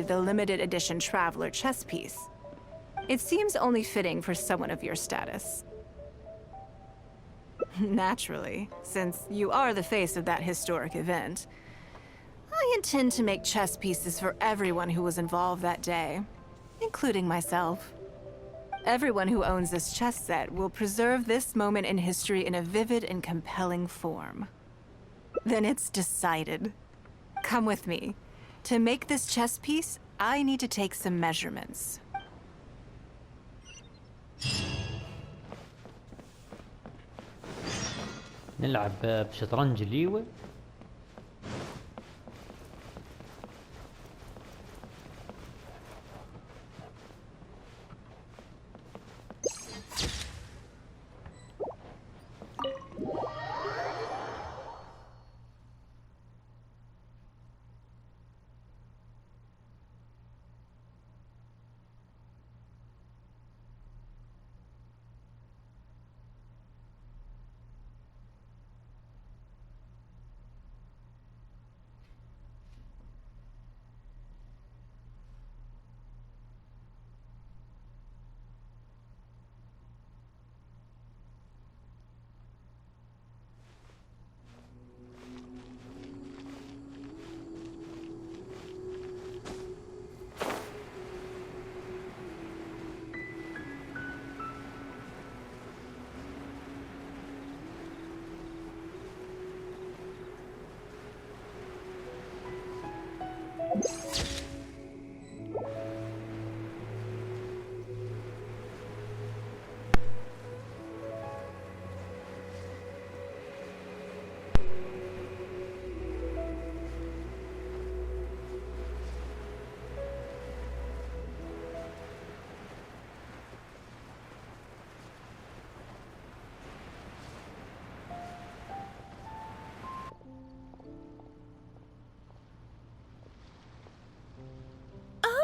the limited edition Traveler chess piece. It seems only fitting for someone of your status. Naturally, since you are the face of that historic event, I intend to make chess pieces for everyone who was involved that day, including myself. Everyone who owns this chess set will preserve this moment in history in a vivid and compelling form. Then it's decided. Come with me. To make this chess piece, I need to take some measurements. نلعب بشطرنج ليوي.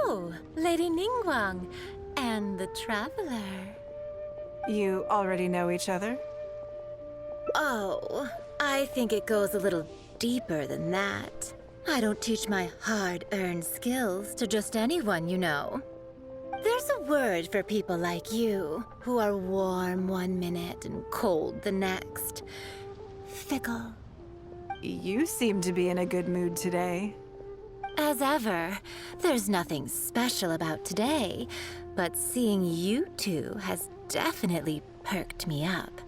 Oh, Lady Ningguang and the Traveler. You already know each other? Oh, I think it goes a little deeper than that. I don't teach my hard-earned skills to just anyone, you know. There's a word for people like you, who are warm one minute and cold the next. Fickle. You seem to be in a good mood today. As ever, there's nothing special about today, but seeing you two has definitely perked me up.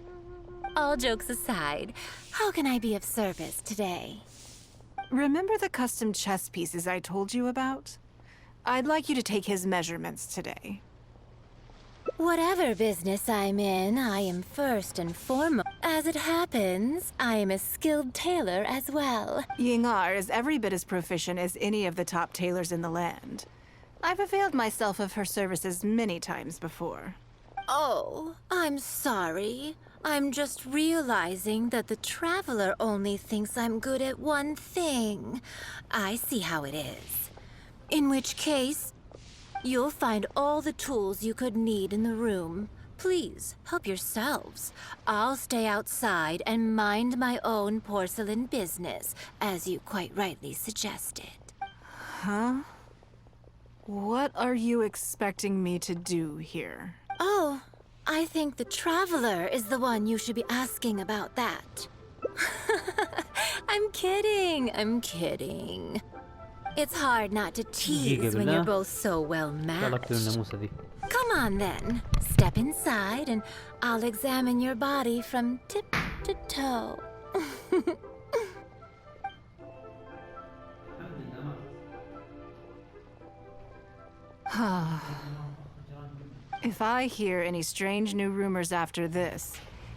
All jokes aside, how can I be of service today? Remember the custom chess pieces I told you about? I'd like you to take his measurements today. Whatever business I'm in, I am first and foremost. As it happens, I am a skilled tailor as well. Yingar is every bit as proficient as any of the top tailors in the land. I've availed myself of her services many times before. Oh, I'm sorry. I'm just realizing that the Traveler only thinks I'm good at one thing. I see how it is. In which case, you'll find all the tools you could need in the room. Please, help yourselves. I'll stay outside and mind my own porcelain business, as you quite rightly suggested. Huh? What are you expecting me to do here? Oh, I think the Traveler is the one you should be asking about that. I'm kidding. It's hard not to tease when you're both so well matched. Come on then, step inside and I'll examine your body from tip to toe. If I hear any strange new rumors after this,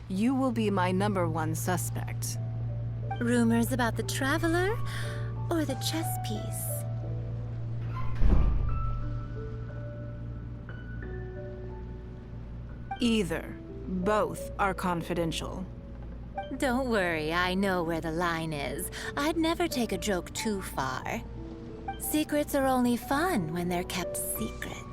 you will be my #1 suspect. Rumors about the Traveler or the chess piece? Either. Both are confidential. Don't worry, I know where the line is. I'd never take a joke too far. Secrets are only fun when they're kept secret.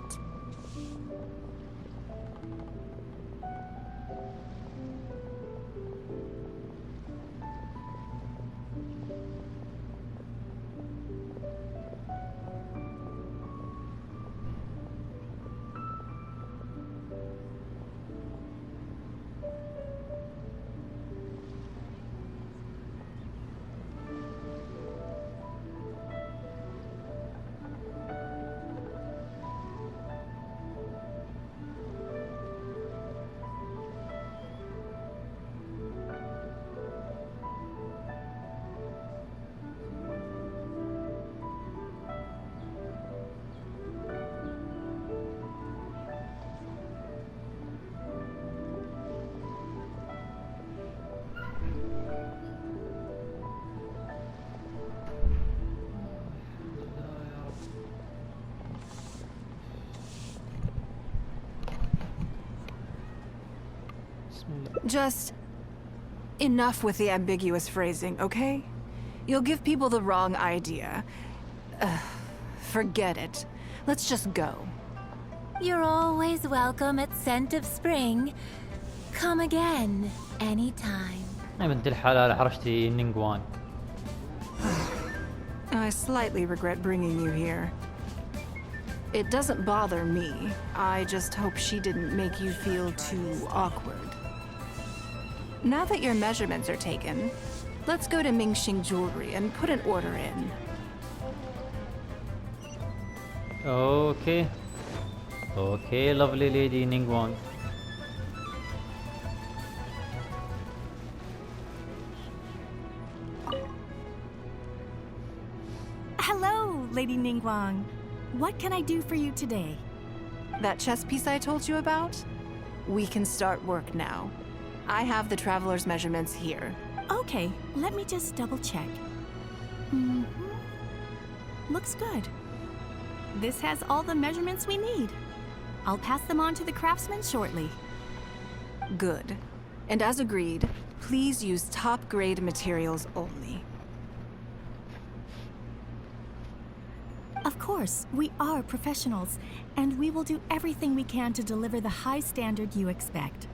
Just enough with the ambiguous phrasing, okay? You'll give people the wrong idea. Forget it. Let's just go. You're always welcome at Scent of Spring. Come again, anytime. يا بنت الحلال حرشتي نينغوان. I slightly regret bringing you here. It doesn't bother me. I just hope she didn't make you feel too awkward. Now that your measurements are taken, let's go to Mingxing Jewelry and put an order in. Okay. Okay, lovely lady Ningguang. Hello, Lady Ningguang. What can I do for you today? That chess piece I told you about? We can start work now. I have the traveler's measurements here. Okay, let me just double check. Looks good. This has all the measurements we need. I'll pass them on to the craftsman shortly. Good. And as agreed, please use top-grade materials only. Of course, we are professionals, and we will do everything we can to deliver the high standard you expect.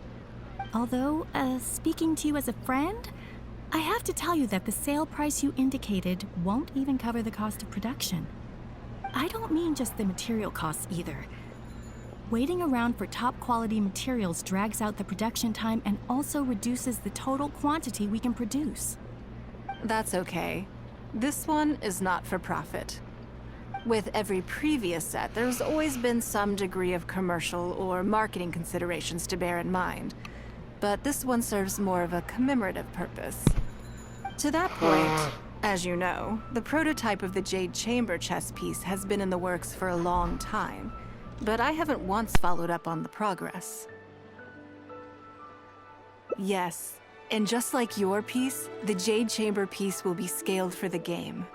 Although, speaking to you as a friend, I have to tell you that the sale price you indicated won't even cover the cost of production. I don't mean just the material costs either. Waiting around for top quality materials drags out the production time and also reduces the total quantity we can produce. That's okay. This one is not for profit. With every previous set, there's always been some degree of commercial or marketing considerations to bear in mind. But this one serves more of a commemorative purpose. To that point, as you know, the prototype of the Jade Chamber chess piece has been in the works for a long time, but I haven't once followed up on the progress. Yes, and just like your piece, the Jade Chamber piece will be scaled for the game.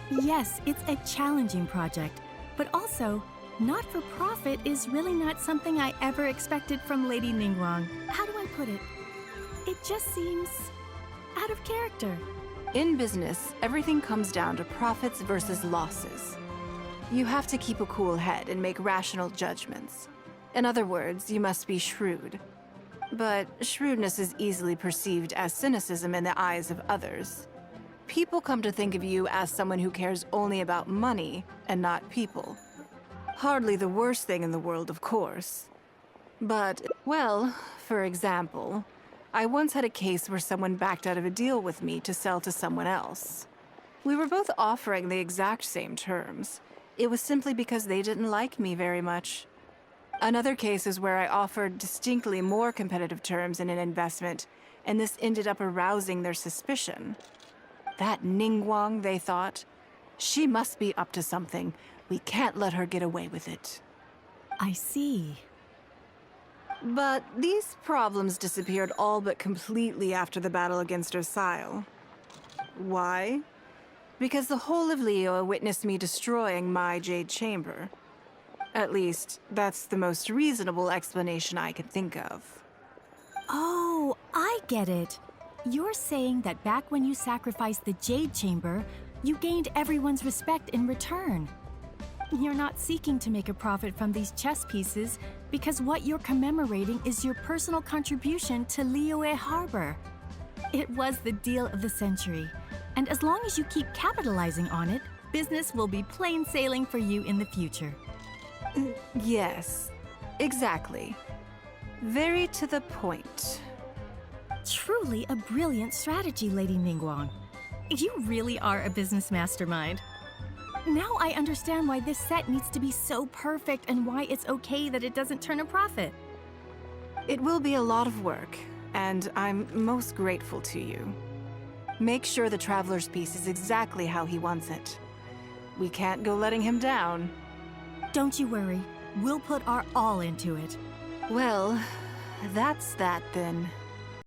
Yes, it's a challenging project, but also, not for profit is really not something I ever expected from Lady Ningguang. How do I put it? It just seems out of character. In business, everything comes down to profits versus losses. You have to keep a cool head and make rational judgments. In other words, you must be shrewd. But shrewdness is easily perceived as cynicism in the eyes of others. People come to think of you as someone who cares only about money and not people. Hardly the worst thing in the world, of course. But, well, for example, I once had a case where someone backed out of a deal with me to sell to someone else. We were both offering the exact same terms. It was simply because they didn't like me very much. Another case is where I offered distinctly more competitive terms in an investment, and this ended up arousing their suspicion. That Ningguang, they thought, she must be up to something. We can't let her get away with it. I see. But these problems disappeared all but completely after the battle against Ersail. Why? Because the whole of Liyue witnessed me destroying my Jade Chamber. At least, that's the most reasonable explanation I can think of. Oh, I get it. You're saying that back when you sacrificed the Jade Chamber, you gained everyone's respect in return. You're not seeking to make a profit from these chess pieces because what you're commemorating is your personal contribution to Liyue Harbor. It was the deal of the century, and as long as you keep capitalizing on it, business will be plain sailing for you in the future. Yes, exactly. Very to the point. Truly a brilliant strategy, Lady Ningguang. You really are a business mastermind. Now I understand why this set needs to be so perfect and why it's okay that it doesn't turn a profit. It will be a lot of work, and I'm most grateful to you. Make sure the Traveler's piece is exactly how he wants it. We can't go letting him down. Don't you worry. We'll put our all into it. Well, that's that then.